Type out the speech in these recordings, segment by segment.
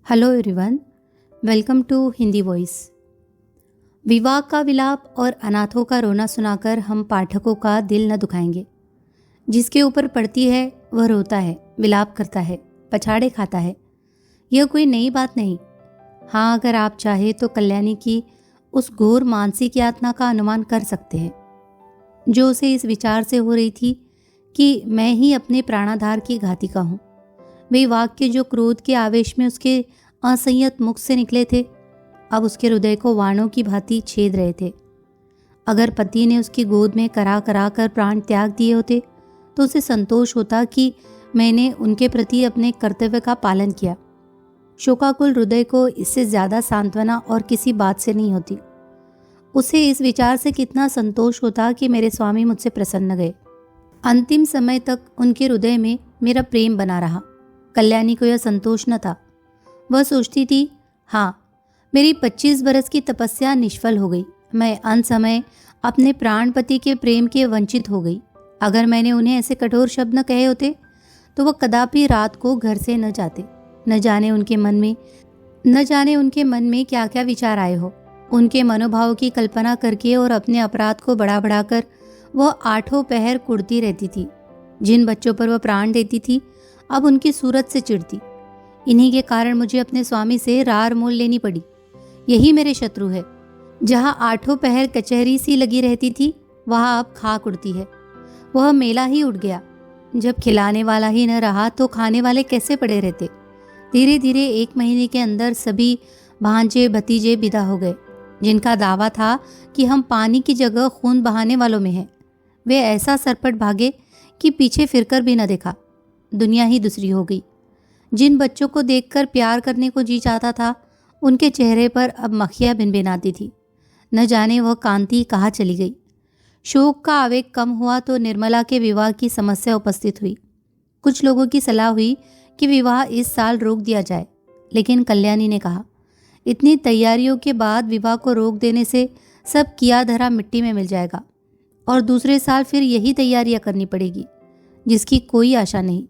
Hello everyone, welcome to Hindi voice. विवाह का विलाप और अनाथों का रोना सुनाकर हम पाठकों का दिल न दुखाएंगे। जिसके ऊपर पड़ती है वह रोता है, विलाप करता है, पछाड़े खाता है। यह कोई नई बात नहीं। हाँ, अगर आप चाहे तो कल्याणी की उस घोर मानसिक यातना का अनुमान कर सकते हैं जो उसे इस विचार से हो रही थी कि मैं ही अपने प्राणाधार की घातिका हूँ। वे वाक्य जो क्रोध के आवेश में उसके असंयत मुख से निकले थे, अब उसके हृदय को वाणों की भांति छेद रहे थे। अगर पति ने उसकी गोद में करा करा कर प्राण त्याग दिए होते तो उसे संतोष होता कि मैंने उनके प्रति अपने कर्तव्य का पालन किया। शोकाकुल हृदय को इससे ज्यादा सांत्वना और किसी बात से नहीं होती। उसे इस विचार से कितना संतोष होता कि मेरे स्वामी मुझसे प्रसन्न गए। अंतिम समय तक उनके हृदय में मेरा प्रेम बना रहा। कल्याणी को यह संतोष न था। वह सोचती थी, हाँ, मेरी 25 बरस की तपस्या निष्फल हो गई। मैं अंत समय अपने प्राणपति के प्रेम के वंचित हो गई। अगर मैंने उन्हें ऐसे कठोर शब्द न कहे होते तो वह कदापि रात को घर से न जाते। न जाने उनके मन में क्या क्या विचार आए हो। उनके मनोभाव की कल्पना करके और अपने अपराध को बढ़ा बढ़ाकर वह आठों पहर कुढ़ती रहती थी। जिन बच्चों पर वह प्राण देती थी अब उनकी सूरत से चिढ़ती। इन्हीं के कारण मुझे अपने स्वामी से रार मोल लेनी पड़ी। यही मेरे शत्रु है। जहाँ आठों पहर कचहरी सी लगी रहती थी वहाँ अब खाक उड़ती है। वह मेला ही उड़ गया। जब खिलाने वाला ही न रहा तो खाने वाले कैसे पड़े रहते। धीरे धीरे 1 महीने के अंदर सभी भांजे भतीजे विदा हो गए। जिनका दावा था कि हम पानी की जगह खून बहाने वालों में हैं, वे ऐसा सरपट भागे कि पीछे फिरकर भी न देखा। दुनिया ही दूसरी हो गई। जिन बच्चों को देखकर प्यार करने को जी चाहता था उनके चेहरे पर अब मक्खियाँ भिनभिनाती थी। न जाने वह कांति कहाँ चली गई। शोक का आवेग कम हुआ तो निर्मला के विवाह की समस्या उपस्थित हुई। कुछ लोगों की सलाह हुई कि विवाह इस साल रोक दिया जाए, लेकिन कल्याणी ने कहा, इतनी तैयारियों के बाद विवाह को रोक देने से सब किया धरा मिट्टी में मिल जाएगा और दूसरे साल फिर यही तैयारियां करनी पड़ेगी जिसकी कोई आशा नहीं।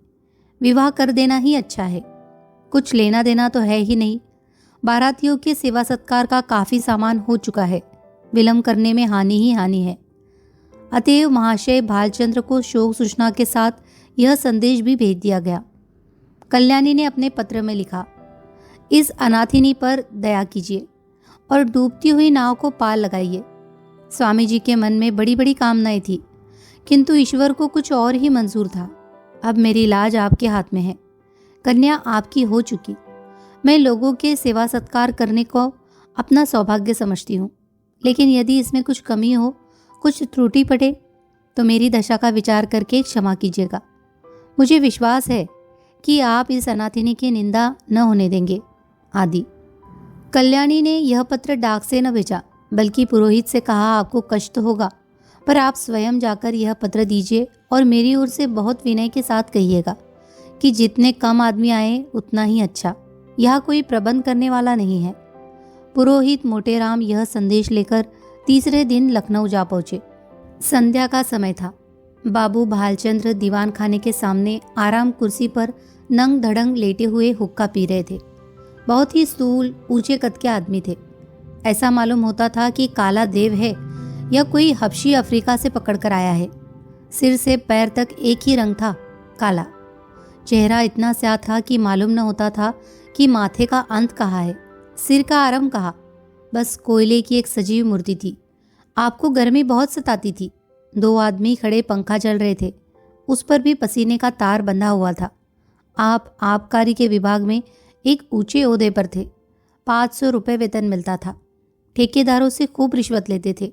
विवाह कर देना ही अच्छा है। कुछ लेना देना तो है ही नहीं। बारातियों के सेवा सत्कार का काफ़ी सामान हो चुका है। विलंब करने में हानि ही हानि है। अतएव महाशय भालचंद्र को शोक सूचना के साथ यह संदेश भी भेज दिया गया। कल्याणी ने अपने पत्र में लिखा, इस अनाथिनी पर दया कीजिए और डूबती हुई नाव को पार लगाइए। स्वामी जी के मन में बड़ी बड़ी कामनाएं थी, किंतु ईश्वर को कुछ और ही मंजूर था। अब मेरी लाज आपके हाथ में है। कन्या आपकी हो चुकी। मैं लोगों के सेवा सत्कार करने को अपना सौभाग्य समझती हूँ, लेकिन यदि इसमें कुछ कमी हो, कुछ त्रुटि पड़े तो मेरी दशा का विचार करके क्षमा कीजिएगा। मुझे विश्वास है कि आप इस अनाथिनी की निंदा न होने देंगे। आदि। कल्याणी ने यह पत्र डाक से न भेजा, बल्कि पुरोहित से कहा, आपको कष्ट होगा पर आप स्वयं जाकर यह पत्र दीजिए और मेरी ओर से बहुत विनय के साथ कहिएगा कि जितने कम आदमी आए उतना ही अच्छा। यह कोई प्रबंध करने वाला नहीं है। पुरोहित मोटेराम यह संदेश लेकर तीसरे दिन लखनऊ जा पहुंचे। संध्या का समय था। बाबू भालचंद्र दीवान खाने के सामने आराम कुर्सी पर नंग धड़ंग लेटे हुए हुक्का पी रहे थे। बहुत ही स्थूल ऊंचे कद के आदमी थे। ऐसा मालूम होता था कि काला देव है या कोई हबशी अफ्रीका से पकड़कर आया है। सिर से पैर तक एक ही रंग था, काला। चेहरा इतना स्याह था कि मालूम न होता था कि माथे का अंत कहाँ है, सिर का आरंभ कहाँ। बस कोयले की एक सजीव मूर्ति थी। आपको गर्मी बहुत सताती थी। 2 आदमी खड़े पंखा चल रहे थे। उस पर भी पसीने का तार बंधा हुआ था। आप आबकारी के विभाग में एक ऊंचे ओहदे पर थे। 500 रुपये वेतन मिलता था। ठेकेदारों से खूब रिश्वत लेते थे।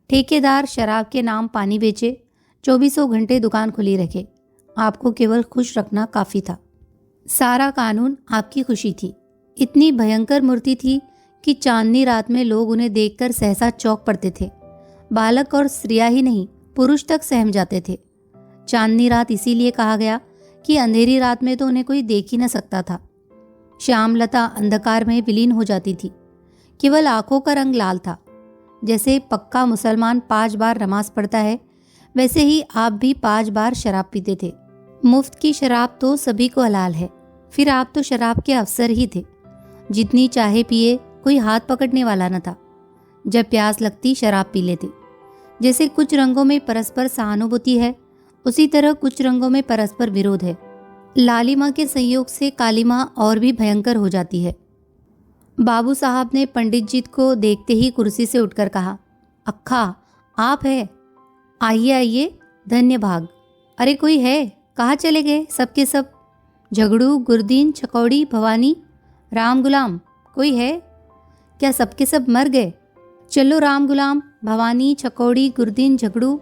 ठेकेदार शराब के नाम पानी बेचे, 24 घंटे दुकान खुली रखे। आपको केवल खुश रखना काफ़ी था। सारा कानून आपकी खुशी थी। इतनी भयंकर मूर्ति थी कि चांदनी रात में लोग उन्हें देखकर सहसा चौंक पड़ते थे। बालक और स्त्रियां ही नहीं, पुरुष तक सहम जाते थे। चांदनी रात इसीलिए कहा गया कि अंधेरी रात में तो उन्हें कोई देख ही न सकता था। श्यामलता अंधकार में विलीन हो जाती थी। केवल आंखों का रंग लाल था। जैसे पक्का मुसलमान 5 बार नमाज पढ़ता है, वैसे ही आप भी 5 बार शराब पीते थे। मुफ्त की शराब तो सभी को हलाल है। फिर आप तो शराब के अफसर ही थे। जितनी चाहे पिए, कोई हाथ पकड़ने वाला न था। जब प्यास लगती शराब पी लेते। जैसे कुछ रंगों में परस्पर सहानुभूति है, उसी तरह कुछ रंगों में परस्पर विरोध है। लालिमा के संयोग से कालिमा और भी भयंकर हो जाती है। बाबू साहब ने पंडित जी को देखते ही कुर्सी से उठकर कहा, अक्खा आप है? आइए आइए, धन्य भाग। अरे कोई है? कहाँ चले गए सबके सब? झगड़ू, गुरदीन, चकौड़ी, भवानी, राम गुलाम, कोई है क्या? सबके सब मर गए? चलो राम गुलाम, भवानी, चकौड़ी, गुरदीन, झगड़ू,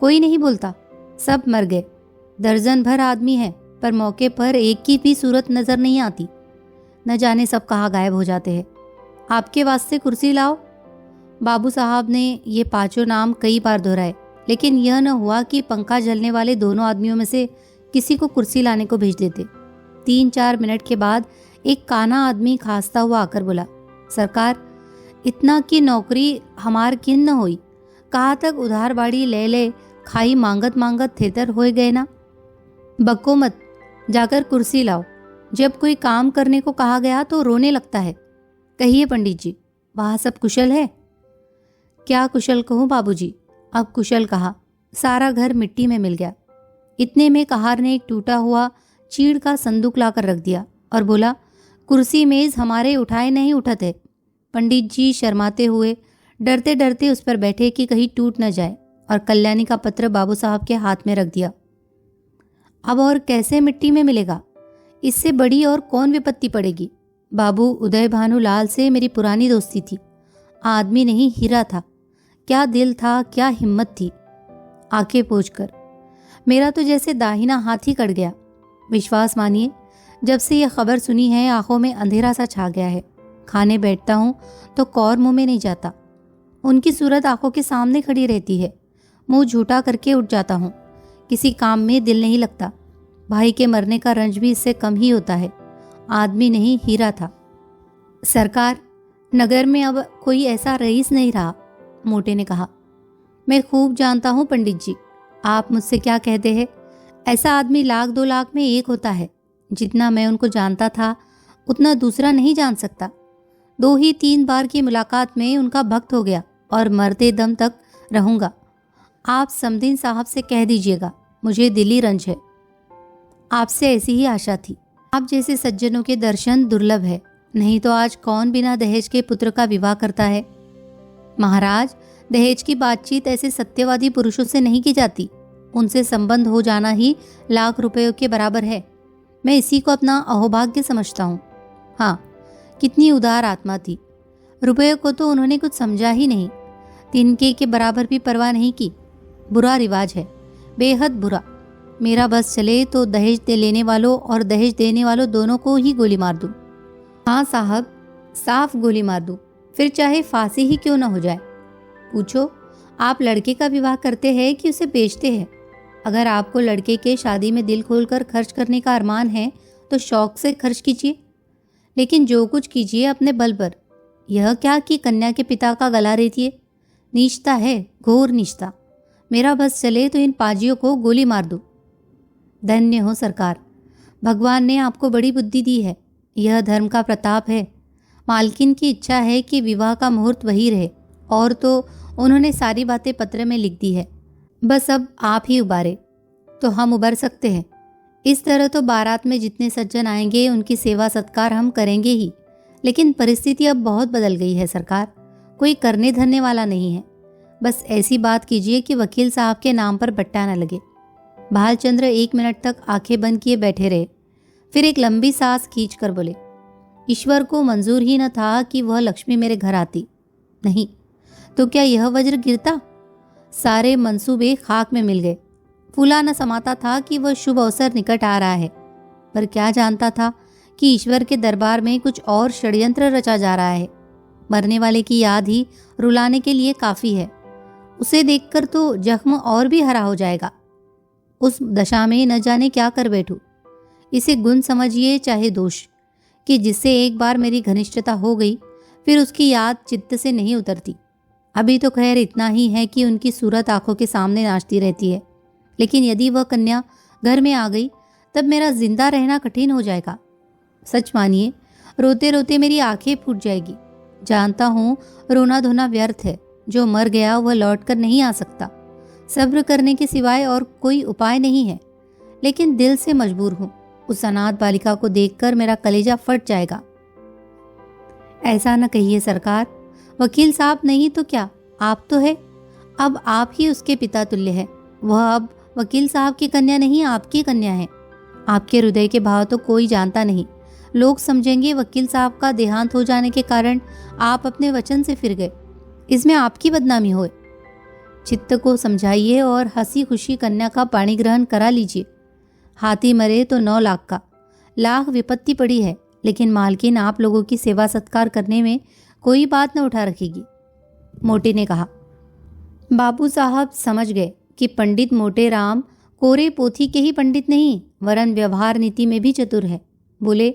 कोई नहीं बोलता, सब मर गए। दर्जन भर आदमी है, पर मौके पर एक की भी सूरत नजर नहीं आती। न जाने सब कहाँ गायब हो जाते हैं। आपके वास्ते कुर्सी लाओ। बाबू साहब ने ये पांचों नाम कई बार दोहराए, लेकिन यह न हुआ कि पंखा जलने वाले दोनों आदमियों में से किसी को कुर्सी लाने को भेज देते। 3-4 मिनट के बाद एक काना आदमी खांसता हुआ आकर बोला, सरकार, इतना की नौकरी हमार किन न होई। कहाँ तक उधार बाड़ी ले ले खाई मांगत मांगत थेतर हो गए ना। बको मत, जाकर कुर्सी लाओ। जब कोई काम करने को कहा गया तो रोने लगता है। कहिए पंडित जी, वहाँ सब कुशल है? क्या कुशल कहूँ बाबूजी, अब कुशल कहा। सारा घर मिट्टी में मिल गया। इतने में कहार ने एक टूटा हुआ चीड़ का संदूक लाकर रख दिया और बोला, कुर्सी मेज हमारे उठाए नहीं उठत है। पंडित जी शर्माते हुए डरते डरते उस पर बैठे कि कहीं टूट न जाए, और कल्याणी का पत्र बाबू साहब के हाथ में रख दिया। अब और कैसे मिट्टी में मिलेगा? इससे बड़ी और कौन विपत्ति पड़ेगी? बाबू उदय भानु लाल से मेरी पुरानी दोस्ती थी। आदमी नहीं, हीरा था। क्या दिल था, क्या हिम्मत थी। आंखें पोंछकर मेरा तो जैसे दाहिना हाथ ही कट गया। विश्वास मानिए, जब से यह खबर सुनी है आंखों में अंधेरा सा छा गया है। खाने बैठता हूँ तो कौर मुंह में नहीं जाता। उनकी सूरत आंखों के सामने खड़ी रहती है। मुंह झूठा करके उठ जाता हूँ। किसी काम में दिल नहीं लगता। भाई के मरने का रंज भी इससे कम ही होता है। आदमी नहीं, हीरा था। सरकार, नगर में अब कोई ऐसा रईस नहीं रहा, मोटे ने कहा। मैं खूब जानता हूँ पंडित जी, आप मुझसे क्या कहते हैं। ऐसा आदमी 1,00,000-2 लाख में एक होता है। जितना मैं उनको जानता था उतना दूसरा नहीं जान सकता। 2 ही 3 बार की मुलाकात में उनका भक्त हो गया और मरते दम तक रहूंगा। आप समदीन साहब से कह दीजिएगा, मुझे दिली रंज है। आपसे ऐसी ही आशा थी। आप जैसे सज्जनों के दर्शन दुर्लभ है, नहीं तो आज कौन बिना दहेज के पुत्र का विवाह करता है। महाराज, दहेज की बातचीत ऐसे सत्यवादी पुरुषों से नहीं की जाती। उनसे संबंध हो जाना ही लाख रुपयों के बराबर है। मैं इसी को अपना अहोभाग्य समझता हूँ। हाँ, कितनी उदार आत्मा थी। रुपयों को तो उन्होंने कुछ समझा ही नहीं। तिनके के बराबर भी परवाह नहीं की। बुरा रिवाज है, बेहद बुरा। मेरा बस चले तो दहेज दे लेने वालों और दहेज देने वालों दोनों को ही गोली मार दूं। हाँ साहब, साफ गोली मार दूं, फिर चाहे फांसी ही क्यों न हो जाए। पूछो, आप लड़के का विवाह करते हैं कि उसे बेचते हैं? अगर आपको लड़के के शादी में दिल खोलकर खर्च करने का अरमान है तो शौक से खर्च कीजिए, लेकिन जो कुछ कीजिए अपने बल पर। यह क्या कि कन्या के पिता का गला रेतिए। नीचता है, घोर नीचता। मेरा बस चले तो इन पाजियों को गोली मार दूं। धन्य हो सरकार, भगवान ने आपको बड़ी बुद्धि दी है। यह धर्म का प्रताप है। मालकिन की इच्छा है कि विवाह का मुहूर्त वही रहे, और तो उन्होंने सारी बातें पत्र में लिख दी है। बस अब आप ही उबारे तो हम उबर सकते हैं। इस तरह तो बारात में जितने सज्जन आएंगे उनकी सेवा सत्कार हम करेंगे ही, लेकिन परिस्थिति अब बहुत बदल गई है सरकार। कोई करने धरने वाला नहीं है। बस ऐसी बात कीजिए कि वकील साहब के नाम पर बट्टा न लगे। भालचंद्र 1 मिनट तक आंखें बंद किए बैठे रहे, फिर एक लंबी सांस खींचकर बोले, ईश्वर को मंजूर ही न था कि वह लक्ष्मी मेरे घर आती। नहीं तो क्या यह वज्र गिरता? सारे मंसूबे खाक में मिल गए। फूला न समाता था कि वह शुभ अवसर निकट आ रहा है, पर क्या जानता था कि ईश्वर के दरबार में कुछ और षड्यंत्र रचा जा रहा है। मरने वाले की याद ही रुलाने के लिए काफ़ी है। उसे देखकर तो जख्म और भी हरा हो जाएगा। उस दशा में न जाने क्या कर बैठूं। इसे गुण समझिए चाहे दोष, कि जिससे एक बार मेरी घनिष्ठता हो गई फिर उसकी याद चित्त से नहीं उतरती। अभी तो खैर इतना ही है कि उनकी सूरत आंखों के सामने नाचती रहती है, लेकिन यदि वह कन्या घर में आ गई तब मेरा जिंदा रहना कठिन हो जाएगा। सच मानिए, रोते रोते मेरी आंखें फूट जाएगी। जानता हूँ रोना धोना व्यर्थ है, जो मर गया वह लौट कर नहीं आ सकता। सब्र करने के सिवाय और कोई उपाय नहीं है, लेकिन दिल से मजबूर हूँ। उस अनाथ बालिका को देखकर मेरा कलेजा फट जाएगा। ऐसा न कहिए सरकार, वकील साहब नहीं तो क्या, आप तो है। अब आप ही उसके पिता तुल्य है। वह अब वकील साहब की कन्या नहीं, आपकी कन्या है। आपके हृदय के भाव तो कोई जानता नहीं। लोग समझेंगे वकील साहब का देहांत हो जाने के कारण आप अपने वचन से फिर गए, इसमें आपकी बदनामी होए। चित्त को समझाइए और हंसी खुशी कन्या का पाणी ग्रहण करा लीजिए। हाथी मरे तो 9 लाख का, लाख विपत्ति पड़ी है, लेकिन मालकिन आप लोगों की सेवा सत्कार करने में कोई बात न उठा रखेगी। मोटे ने कहा। बाबू साहब समझ गए कि पंडित मोटे राम कोरे पोथी के ही पंडित नहीं, वरन व्यवहार नीति में भी चतुर है। बोले,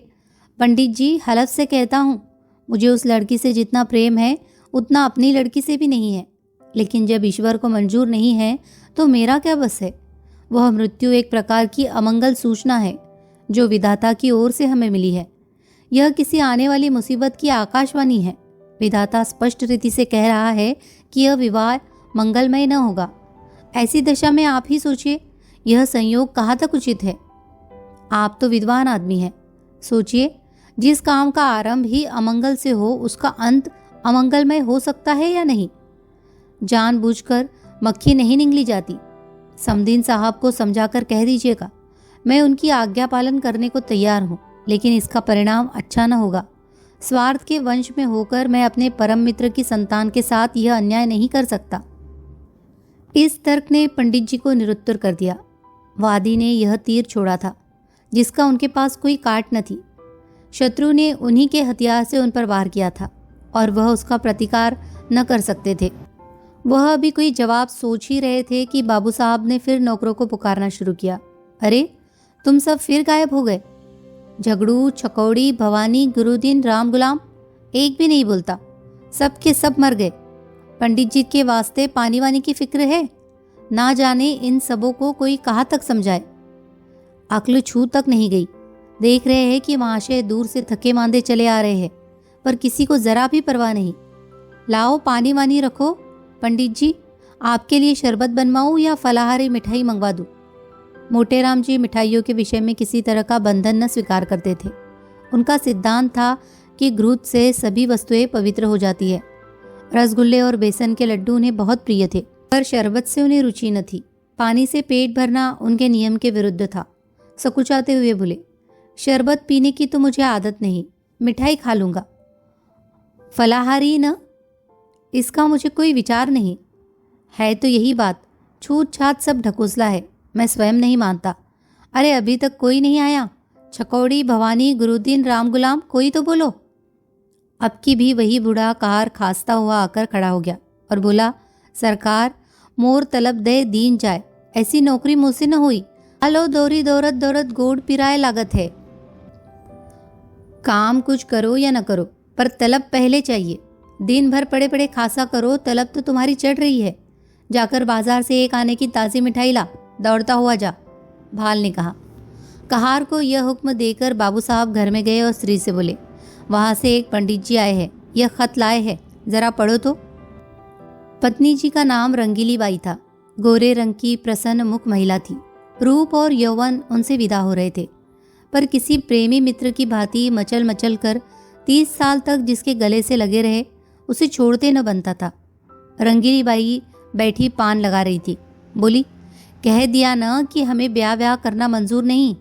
पंडित जी हलफ से कहता हूँ, मुझे उस लड़की से जितना प्रेम है उतना अपनी लड़की से भी नहीं है। लेकिन जब ईश्वर को मंजूर नहीं है तो मेरा क्या बस है। वह मृत्यु एक प्रकार की अमंगल सूचना है जो विधाता की ओर से हमें मिली है। यह किसी आने वाली मुसीबत की आकाशवाणी है। विधाता स्पष्ट रीति से कह रहा है कि यह विवाह मंगलमय न होगा। ऐसी दशा में आप ही सोचिए, यह संयोग कहाँ तक उचित है। आप तो विद्वान आदमी हैं, सोचिए, जिस काम का आरंभ ही अमंगल से हो उसका अंत अमंगलमय हो सकता है या नहीं। जानबूझकर मक्खी नहीं निगली जाती। समदीन साहब को समझाकर कह दीजिएगा, मैं उनकी आज्ञा पालन करने को तैयार हूँ, लेकिन इसका परिणाम अच्छा न होगा। स्वार्थ के वंश में होकर मैं अपने परम मित्र की संतान के साथ यह अन्याय नहीं कर सकता। इस तर्क ने पंडित जी को निरुत्तर कर दिया। वादी ने यह तीर छोड़ा था जिसका उनके पास कोई काट न थी। शत्रु ने उन्हीं के हथियार से उन पर वार किया था और वह उसका प्रतिकार न कर सकते थे। वह अभी कोई जवाब सोच ही रहे थे कि बाबू साहब ने फिर नौकरों को पुकारना शुरू किया। अरे, तुम सब फिर गायब हो गए। झगड़ू, छकौड़ी, भवानी, गुरुदीन, राम गुलाम, एक भी नहीं बोलता। सब के सब मर गए। पंडित जी के वास्ते पानी वानी की फिक्र है। ना जाने इन सबों को कोई कहाँ तक समझाए। अक्ल छू तक नहीं गई। देख रहे हैं कि महाशय दूर से थके मांदे चले आ रहे हैं, पर किसी को जरा भी परवाह नहीं। लाओ पानी वानी रखो। पंडित जी, आपके लिए शरबत बनवाऊं या फलाहारी मिठाई मंगवा दूं? मोटेराम जी मिठाइयों के विषय में किसी तरह का बंधन न स्वीकार करते थे। उनका सिद्धांत था कि घृत से सभी वस्तुएं पवित्र हो जाती है। रसगुल्ले और बेसन के लड्डू उन्हें बहुत प्रिय थे, पर शरबत से उन्हें रुचि न थी। पानी से पेट भरना उनके नियम के विरुद्ध था। सकुचाते हुए बोले, शरबत पीने की तो मुझे आदत नहीं, मिठाई खा लूँगा। फलाहारी न, इसका मुझे कोई विचार नहीं है। तो यही बात, छूत छात सब ढकोसला है, मैं स्वयं नहीं मानता। अरे अभी तक कोई नहीं आया। छकौड़ी, भवानी, गुरुदीन, राम गुलाम, कोई तो बोलो। अब की भी वही बूढ़ा कार खास्ता हुआ आकर खड़ा हो गया और बोला, सरकार, मोर तलब दे दीन जाए, ऐसी नौकरी मुझसे न हुई। हलो दौरी दौरत दौरत गोड़ पिराए लागत है। काम कुछ करो या न करो, पर तलब पहले चाहिए। दिन भर पड़े पड़े खासा करो, तलब तो तुम्हारी चढ़ रही है। जाकर बाजार से एक आने की ताज़ी मिठाई ला, दौड़ता हुआ जा। भाल ने कहा। कहार को यह हुक्म देकर बाबू साहब घर में गए और स्त्री से बोले, वहाँ से एक पंडित जी आए हैं, यह खत लाए हैं, जरा पढ़ो तो। पत्नी जी का नाम रंगीली बाई था। गोरे रंग की प्रसन्न मुख महिला थी। रूप और यौवन उनसे विदा हो रहे थे, पर किसी प्रेमी मित्र की भांति मचल मचल कर 30 साल तक जिसके गले से लगे रहे उसे छोड़ते न बनता था। रंगीली बाई बैठी पान लगा रही थी। बोली, कह दिया न कि हमें ब्याह व्याह करना मंजूर नहीं।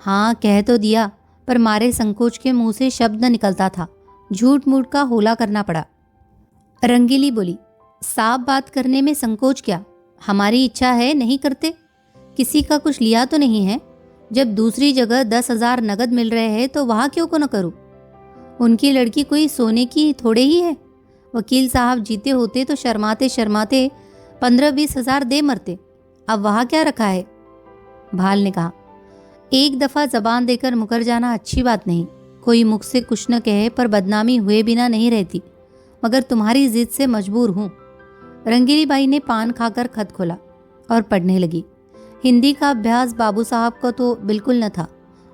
हाँ, कह तो दिया, पर मारे संकोच के मुंह से शब्द न निकलता था। झूठ मूठ का होला करना पड़ा। रंगीली बोली, साफ बात करने में संकोच क्या? हमारी इच्छा है, नहीं करते। किसी का कुछ लिया तो नहीं है। जब दूसरी जगह 10,000 नगद मिल रहे हैं तो वहाँ क्यों को न करूँ? उनकी लड़की कोई सोने की थोड़े ही है। वकील साहब जीते होते तो शर्माते शर्माते 15-20 हज़ार दे मरते। अब वहाँ क्या रखा है? भाल ने कहा, एक दफ़ा जबान देकर मुकर जाना अच्छी बात नहीं। कोई मुख से कुछ न कहे पर बदनामी हुए बिना नहीं रहती, मगर तुम्हारी जिद से मजबूर हूँ। रंगीली बाई ने पान खाकर खत खोला और पढ़ने लगी। हिंदी का अभ्यास बाबू साहब को तो बिल्कुल न था।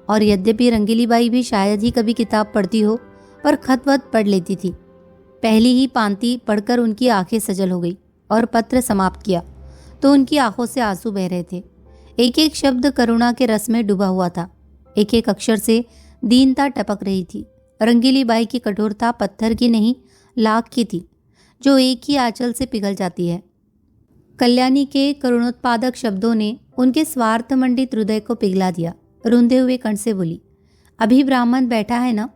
और यद्यपि रंगीली बाई भी शायद ही कभी किताब पढ़ती हो, पर खत वत पढ़ लेती थी। पहली ही पांति पढ़कर उनकी आंखें सजल हो गई और पत्र समाप्त किया तो उनकी आंखों से आंसू बह रहे थे। एक एक शब्द करुणा के रस में डूबा हुआ था। एक एक अक्षर से दीनता टपक रही थी। रंगीली बाई की कठोरता पत्थर की नहीं, लाख की थी, जो एक ही आंचल से पिघल जाती है। कल्याणी के करुणोत्पादक शब्दों ने उनके स्वार्थमंडित हृदय को पिघला दिया। रूंधे हुए कंठ से बोली, अभी ब्राह्मण बैठा है ना?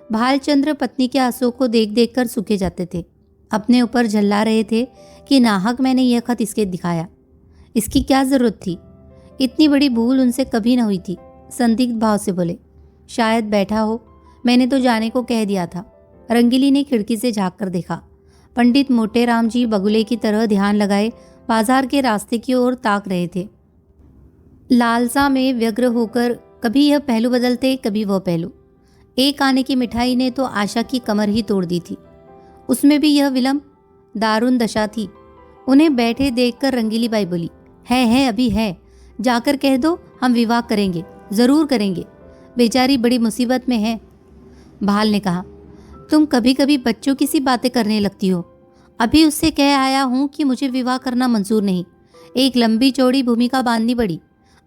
भालचंद्र पत्नी के आंसुओं को देख देख कर सूखे जाते थे। अपने ऊपर झल्ला रहे थे कि नाहक मैंने यह खत इसके दिखाया। इसकी क्या जरूरत थी? इतनी बड़ी भूल उनसे कभी न हुई थी। संदिग्ध भाव से बोले, शायद बैठा हो, मैंने तो जाने को कह दिया था। रंगीली ने खिड़की से झांक कर देखा। पंडित मोटे राम जी बगुले की तरह ध्यान लगाए बाजार के रास्ते की ओर ताक रहे थे। लालसा में व्यग्र होकर कभी यह पहलू बदलते, कभी वह पहलू। एक आने की मिठाई ने तो आशा की कमर ही तोड़ दी थी। उसमें भी यह विलंब, दारुण दशा थी। उन्हें बैठे देखकर रंगीली बाई बोली, है अभी है, जाकर कह दो हम विवाह करेंगे, जरूर करेंगे। बेचारी बड़ी मुसीबत में है। भाल ने कहा, तुम कभी कभी बच्चों की सी बातें करने लगती हो। अभी उससे कह आया हूं कि मुझे विवाह करना मंजूर नहीं। एक लंबी चौड़ी भूमिका बांधनी पड़ी।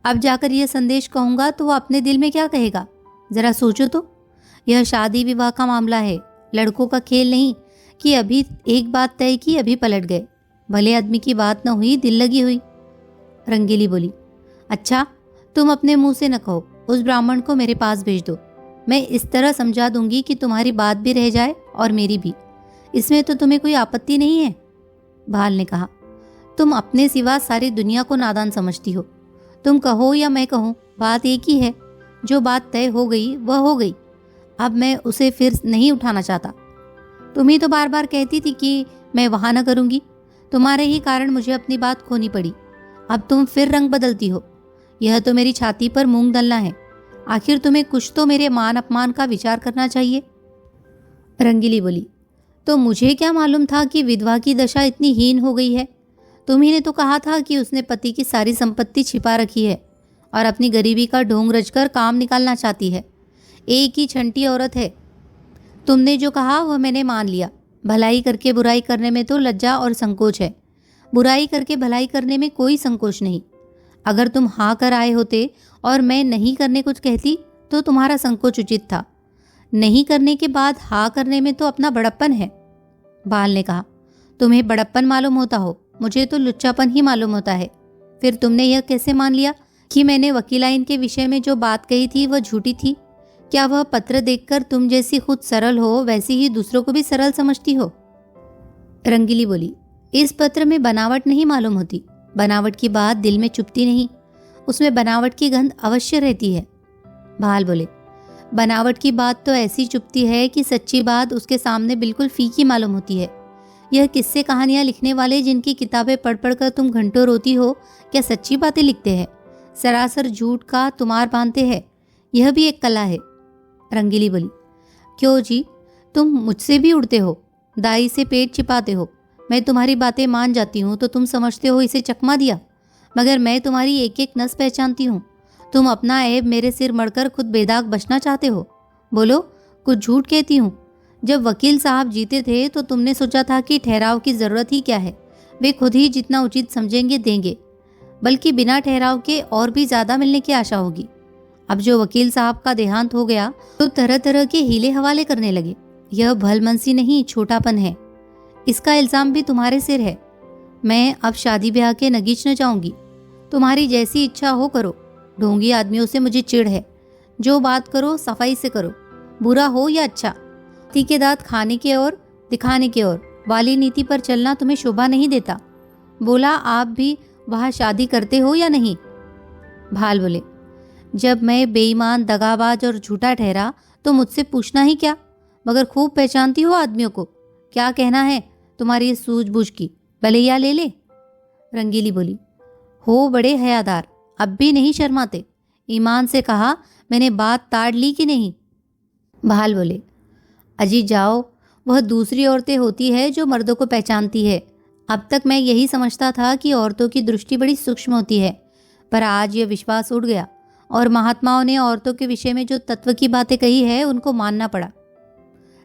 अब जाकर यह संदेश कहूंगा तो वह अपने दिल में क्या कहेगा? जरा सोचो तो। यह शादी विवाह का मामला है, लड़कों का खेल नहीं कि अभी एक बात तय की अभी पलट गए। भले आदमी की बात न हुई, दिल लगी हुई। रंगीली बोली, अच्छा तुम अपने मुंह से न कहो, उस ब्राह्मण को मेरे पास भेज दो। मैं इस तरह समझा दूंगी कि तुम्हारी बात भी रह जाए और मेरी भी। इसमें तो तुम्हें कोई आपत्ति नहीं है? भाल ने कहा, तुम अपने सिवा सारी दुनिया को नादान समझती हो। तुम कहो या मैं कहूँ, बात एक ही है। जो बात तय हो गई वह हो गई। अब मैं उसे फिर नहीं उठाना चाहता। तुम ही तो बार बार कहती थी कि मैं वहाँ न करूँगी। तुम्हारे ही कारण मुझे अपनी बात खोनी पड़ी। अब तुम फिर रंग बदलती हो। यह तो मेरी छाती पर मूंग दलना है। आखिर तुम्हें कुछ तो मेरे मान अपमान का विचार करना चाहिए। रंगीली बोली, तो मुझे क्या मालूम था कि विधवा की दशा इतनी हीन हो गई है। तुम्ही ने तो कहा था कि उसने पति की सारी संपत्ति छिपा रखी है और अपनी गरीबी का ढोंग रचकर काम निकालना चाहती है। एक ही छंटी औरत है। तुमने जो कहा वह मैंने मान लिया। भलाई करके बुराई करने में तो लज्जा और संकोच है। बुराई करके भलाई करने में कोई संकोच नहीं। अगर तुम हाँ कर आए होते और मैं नहीं करने कुछ कहती तो तुम्हारा संकोच उचित था। नहीं करने के बाद हाँ करने में तो अपना बड़प्पन है। बाल ने कहा, तुम्हें बड़प्पन मालूम होता हो, मुझे तो लुच्चापन ही मालूम होता है। फिर तुमने यह कैसे मान लिया कि मैंने वकीलाइन के विषय में जो बात कही थी वह झूठी थी? क्या वह पत्र देखकर तुम जैसी खुद सरल हो वैसी ही दूसरों को भी सरल समझती हो? रंगीली बोली, इस पत्र में बनावट नहीं मालूम होती। बनावट की बात दिल में चुपती नहीं, उसमें बनावट की गंध अवश्य रहती है। भाल बोले, बनावट की बात तो ऐसी चुपती है कि सच्ची बात उसके सामने बिल्कुल फीकी मालूम होती है। यह किस्से कहानियां लिखने वाले जिनकी किताबें पढ़ पढ़ कर तुम घंटों रोती हो, क्या सच्ची बातें लिखते हैं? सरासर झूठ का तुमार बांधते हैं। यह भी एक कला है। रंगीली बोली, क्यों जी, तुम मुझसे भी उड़ते हो, दाई से पेट छिपाते हो। मैं तुम्हारी बातें मान जाती हूँ तो तुम समझते हो इसे चकमा दिया, मगर मैं तुम्हारी एक एक नस पहचानती हूँ। तुम अपना ऐब मेरे सिर मड़कर खुद बेदाग बचना चाहते हो। बोलो, कुछ झूठ कहती हूँ? जब वकील साहब जीते थे तो तुमने सोचा था कि ठहराव की ज़रूरत ही क्या है, वे खुद ही जितना उचित समझेंगे देंगे, बल्कि बिना ठहराव के और भी ज़्यादा मिलने की आशा होगी। अब जो वकील साहब का देहांत हो गया तो तरह तरह के हीले हवाले करने लगे। यह भलमनसी नहीं, छोटापन है। इसका इल्ज़ाम भी तुम्हारे सिर है। मैं अब शादी ब्याह के नगीच न जाऊंगी। तुम्हारी जैसी इच्छा हो करो। ढोंगी आदमियों से मुझे चिढ़ है। जो बात करो सफाई से करो, बुरा हो या अच्छा। तीखे दांत खाने के और दिखाने के और वाली नीति पर चलना तुम्हें शोभा नहीं देता। बोला, आप भी वहाँ शादी करते हो या नहीं? भाल बोले, जब मैं बेईमान, दगाबाज और झूठा ठहरा तो मुझसे पूछना ही क्या? मगर खूब पहचानती हो आदमियों को। क्या कहना है तुम्हारी इस सूझबूझ की? भलैया ले ले। रंगीली बोली, हो बड़े हयादार, अब भी नहीं शर्माते। ईमान से कहा, मैंने बात ताड़ ली कि नहीं? भाल बोले, अजी जाओ, वह दूसरी औरतें होती है जो मर्दों को पहचानती है। अब तक मैं यही समझता था कि औरतों की दृष्टि बड़ी सूक्ष्म होती है, पर आज यह विश्वास उड़ गया और महात्माओं ने औरतों के विषय में जो तत्व की बातें कही है उनको मानना पड़ा।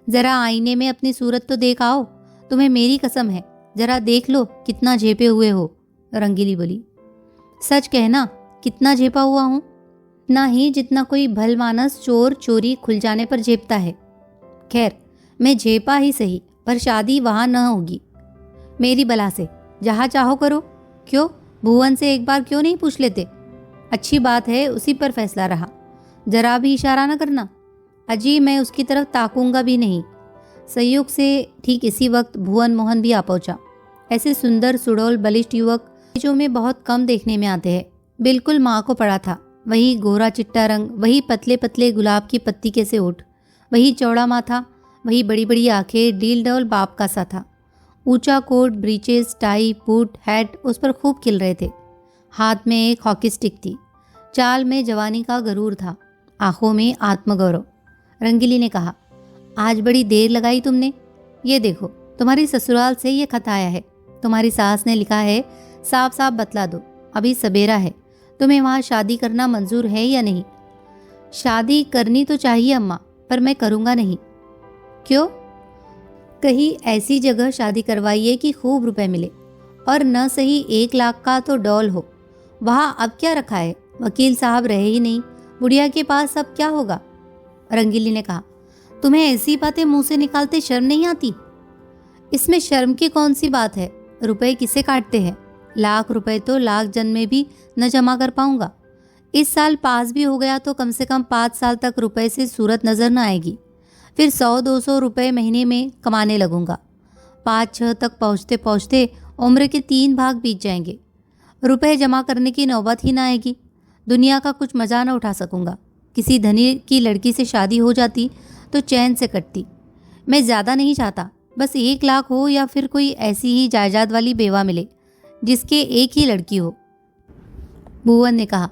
जरा आईने में अपनी सूरत तो देख आओ, तुम्हें मेरी कसम है, जरा देख लो कितना झेपे हुए हो। रंगीली बोली, सच कहना, कितना झेपा हुआ हूं? ना ही जितना कोई भलमानस चोर चोरी खुल जाने पर झेपता है। खैर, मैं झेपा ही सही, पर शादी वहां न होगी। मेरी बला से, जहां चाहो करो। क्यों, भुवन से एक बार क्यों नहीं पूछ लेते? अच्छी बात है, उसी पर फैसला रहा। जरा भी इशारा न करना। अजी, मैं उसकी तरफ ताकूंगा भी नहीं। संयोग से ठीक इसी वक्त भुवन मोहन भी आ पहुंचा। ऐसे सुंदर सुडौल बलिष्ठ युवक जो में बहुत कम देखने में आते हैं। बिल्कुल माँ को पड़ा था। वही गोरा चिट्टा रंग, वही पतले पतले गुलाब की पत्ती के से ओठ, वही चौड़ा माथा, वही बड़ी बड़ी आंखें, डील डौल बाप का सा था। ऊंचा coat, breeches, tie, boot, hat उस पर खूब खिल रहे थे। हाथ में एक हॉकी स्टिक थी। चाल में जवानी का गरूर था, आंखों में आत्मगौरव। रंगीली ने कहा, आज बड़ी देर लगाई तुमने। ये देखो, तुम्हारी ससुराल से ये खत आया है। तुम्हारी सास ने लिखा है, साफ साफ बतला दो, अभी सबेरा है, तुम्हें वहाँ शादी करना मंजूर है या नहीं? शादी करनी तो चाहिए अम्मा, पर मैं करूँगा नहीं। क्यों? कहीं ऐसी जगह शादी करवाइए कि खूब रुपए मिले, और न सही 1 लाख का तो डॉल हो। वहाँ अब क्या रखा है, वकील साहब रहे ही नहीं, बुढ़िया के पास अब क्या होगा? रंगीली ने कहा, तुम्हें ऐसी बातें मुंह से निकालते शर्म नहीं आती? इसमें शर्म की कौन सी बात है? रुपए किसे काटते हैं? लाख रुपए तो लाख जन्म में भी न जमा कर पाऊंगा। इस साल पास भी हो गया तो कम से कम 5 साल तक रुपए से सूरत नजर न आएगी। फिर 100-200 रुपए महीने में कमाने लगूंगा। 5-6 तक पहुँचते पहुँचते उम्र के 3 भाग बीत जाएंगे। रुपए जमा करने की नौबत ही ना आएगी। दुनिया का कुछ मजा न उठा सकूंगा। किसी धनी की लड़की से शादी हो जाती तो चैन से कटती। मैं ज़्यादा नहीं चाहता, बस 1 लाख हो, या फिर कोई ऐसी ही जायदाद वाली बेवा मिले जिसके एक ही लड़की हो। भुवन ने कहा,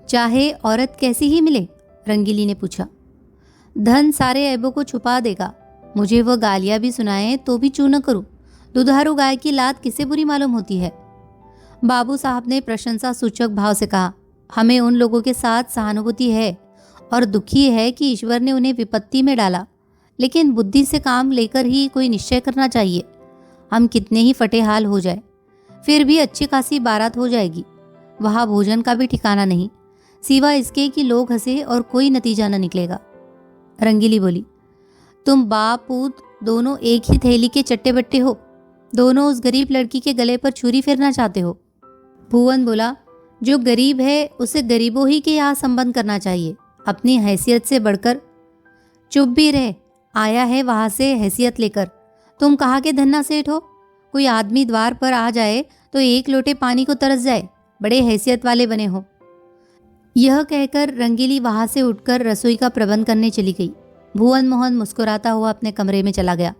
चाहे औरत कैसी ही मिले? रंगीली ने पूछा। धन सारे ऐबों को छुपा देगा। मुझे वह गालियां भी सुनाए तो भी चू न करूं। दुधारू गाय की लात किसे बुरी मालूम होती है? बाबू साहब ने प्रशंसा सूचक भाव से कहा, हमें उन लोगों के साथ सहानुभूति है और दुखी है कि ईश्वर ने उन्हें विपत्ति में डाला, लेकिन बुद्धि से काम लेकर ही कोई निश्चय करना चाहिए। हम कितने ही फटे हाल हो जाए, फिर भी अच्छी खासी बारात हो जाएगी। वहाँ भोजन का भी ठिकाना नहीं, सिवा इसके कि लोग हंसे और कोई नतीजा न निकलेगा। रंगीली बोली, तुम बाप पूत दोनों एक ही थैली के चट्टे बट्टे हो। दोनों उस गरीब लड़की के गले पर छुरी फेरना चाहते हो। भुवन बोला, जो गरीब है उसे गरीबों ही के यहाँ संबंध करना चाहिए, अपनी हैसियत से बढ़कर। चुप भी रह, आया है वहाँ से हैसियत लेकर। तुम कहाँ के धन्ना सेठ हो? कोई आदमी द्वार पर आ जाए तो 1 लोटे पानी को तरस जाए, बड़े हैसियत वाले बने हो। यह कहकर रंगीली वहां से उठकर रसोई का प्रबंध करने चली गई। भुवन मोहन मुस्कुराता हुआ अपने कमरे में चला गया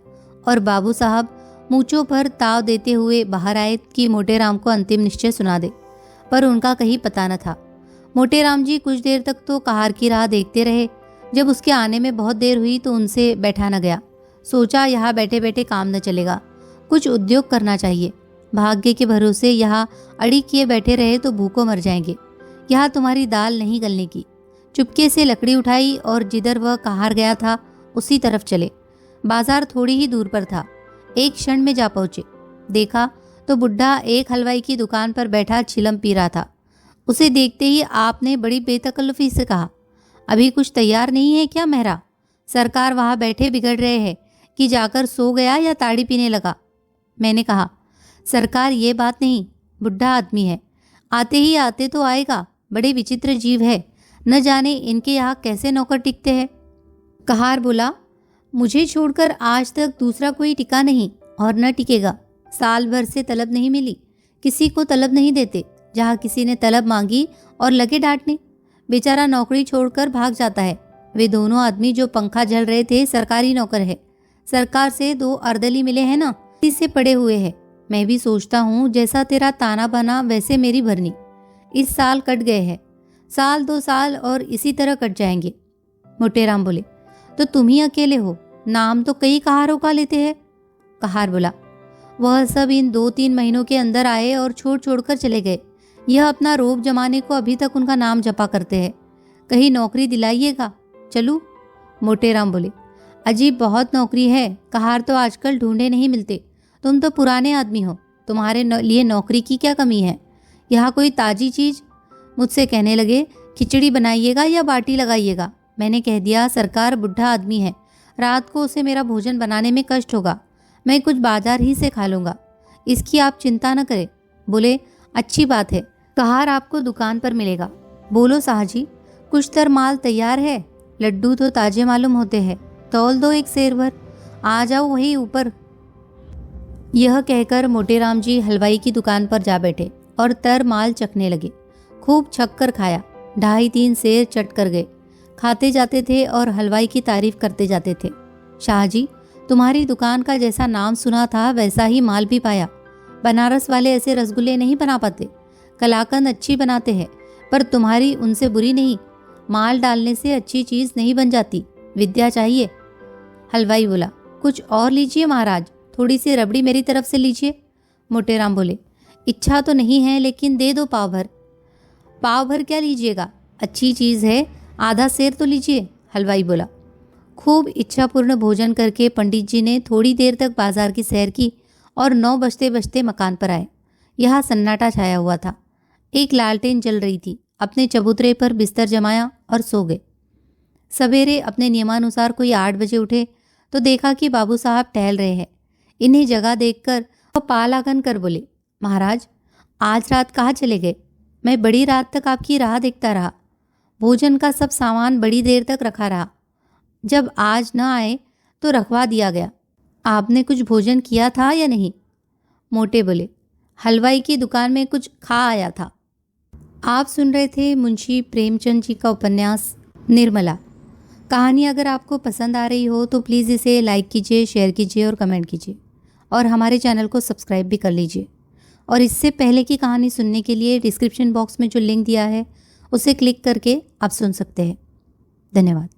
और बाबू साहब मूंछों पर ताव देते हुए बाहर आए कि मोटेराम को अंतिम निश्चय सुना दे, पर उनका कहीं पता न था। मोटेराम जी कुछ देर तक तो कहार की राह देखते रहे। जब उसके आने में बहुत देर हुई तो उनसे बैठा न गया। सोचा, यहाँ बैठे बैठे काम न चलेगा, कुछ उद्योग करना चाहिए। भाग्य के भरोसे यहाँ अड़ी किए बैठे रहे तो भूखों मर जाएंगे। यहाँ तुम्हारी दाल नहीं गलने की। चुपके से लकड़ी उठाई और जिधर वह कहार गया था उसी तरफ चले। बाजार थोड़ी ही दूर पर था। एक क्षण में जा पहुँचे। देखा तो बुढ़ा एक हलवाई की दुकान पर बैठा चिलम पी रहा था। उसे देखते ही आपने बड़ी बेतकल्लुफी से कहा, अभी कुछ तैयार नहीं है क्या मेहरा? सरकार वहाँ बैठे बिगड़ रहे हैं कि जाकर सो गया या ताड़ी पीने लगा? मैंने कहा, सरकार ये बात नहीं, बुढ़ा आदमी है, आते ही आते तो आएगा। बड़े विचित्र जीव है, न जाने इनके यहाँ कैसे नौकर टिकते हैं। कहार बोला, मुझे छोड़कर आज तक दूसरा कोई टिका नहीं और न टिकेगा। साल भर से तलब नहीं मिली, किसी को तलब नहीं देते। जहाँ किसी ने तलब मांगी और लगे डांटने, बेचारा नौकरी छोड़कर भाग जाता है। वे दोनों आदमी जो पंखा झल रहे थे सरकारी नौकर है। सरकार से 2 अर्दली मिले हैं ना, इसी से पड़े हुए हैं। मैं भी सोचता हूँ जैसा तेरा ताना बाना वैसे मेरी भरनी। इस साल कट गए हैं, साल 2 साल और इसी तरह कट जाएंगे। मोटेराम बोले, तो तुम ही अकेले हो, नाम तो कई कहारों का लेते हैं। कहार बोला, वह सब इन 2-3 महीनों के अंदर आए और छोड़ छोड़ कर चले गए। यह अपना रोब जमाने को अभी तक उनका नाम जपा करते हैं। कहीं नौकरी दिलाइएगा। चलूं? मोटेराम बोले, अजीब बहुत नौकरी है, कहार तो आजकल ढूंढे नहीं मिलते। तुम तो पुराने आदमी हो, तुम्हारे लिए नौकरी की क्या कमी है? यहाँ कोई ताजी चीज़? मुझसे कहने लगे खिचड़ी बनाइएगा या बाटी लगाइएगा। मैंने कह दिया सरकार बुढ़ा आदमी है, रात को उसे मेरा भोजन बनाने में कष्ट होगा, मैं कुछ बाजार ही से खा लूँगा, इसकी आप चिंता न करें। बोले, अच्छी बात है, कहार आपको दुकान पर मिलेगा। बोलो साहजी, कुछ तर माल तैयार है, लड्डू तो ताजे मालूम होते हैं, तौल दो एक सेर भर, आ जाओ वहीं ऊपर। यह कहकर मोटेराम जी हलवाई की दुकान पर जा बैठे और तर माल चखने लगे। खूब छक कर खाया, 2.5-3 सेर चट कर गए। खाते जाते थे और हलवाई की तारीफ करते जाते थे। शाहजी, तुम्हारी दुकान का जैसा नाम सुना था वैसा ही माल भी पाया। बनारस वाले ऐसे रसगुल्ले नहीं बना पाते, कलाकंद अच्छी बनाते हैं, पर तुम्हारी उनसे बुरी नहीं। माल डालने से अच्छी चीज़ नहीं बन जाती, विद्या चाहिए। हलवाई बोला, कुछ और लीजिए महाराज, थोड़ी सी रबड़ी मेरी तरफ से लीजिए। मोटेराम बोले, इच्छा तो नहीं है, लेकिन दे दो पाव भर। पाव भर क्या लीजिएगा, अच्छी चीज़ है, आधा सेर तो लीजिए। हलवाई बोला। खूब इच्छापूर्ण भोजन करके पंडित जी ने थोड़ी देर तक बाजार की सैर की और 9 बजते बजते मकान पर आए। यहाँ सन्नाटा छाया हुआ था, एक लालटेन जल रही थी। अपने चबूतरे पर बिस्तर जमाया और सो गए। सवेरे अपने नियमानुसार कोई 8 बजे उठे तो देखा कि बाबू साहब टहल रहे हैं। इन्हें जगह देखकर वह पालागन कर बोले, महाराज आज रात कहाँ चले गए? मैं बड़ी रात तक आपकी राह देखता रहा, भोजन का सब सामान बड़ी देर तक रखा रहा, जब आज न आए तो रखवा दिया गया। आपने कुछ भोजन किया था या नहीं? मोटे बोले, हलवाई की दुकान में कुछ खा आया था। आप सुन रहे थे मुंशी प्रेमचंद जी का उपन्यास निर्मला। कहानी अगर आपको पसंद आ रही हो तो प्लीज़ इसे लाइक कीजिए, शेयर कीजिए और कमेंट कीजिए, और हमारे चैनल को सब्सक्राइब भी कर लीजिए। और इससे पहले की कहानी सुनने के लिए डिस्क्रिप्शन बॉक्स में जो लिंक दिया है उसे क्लिक करके आप सुन सकते हैं। धन्यवाद।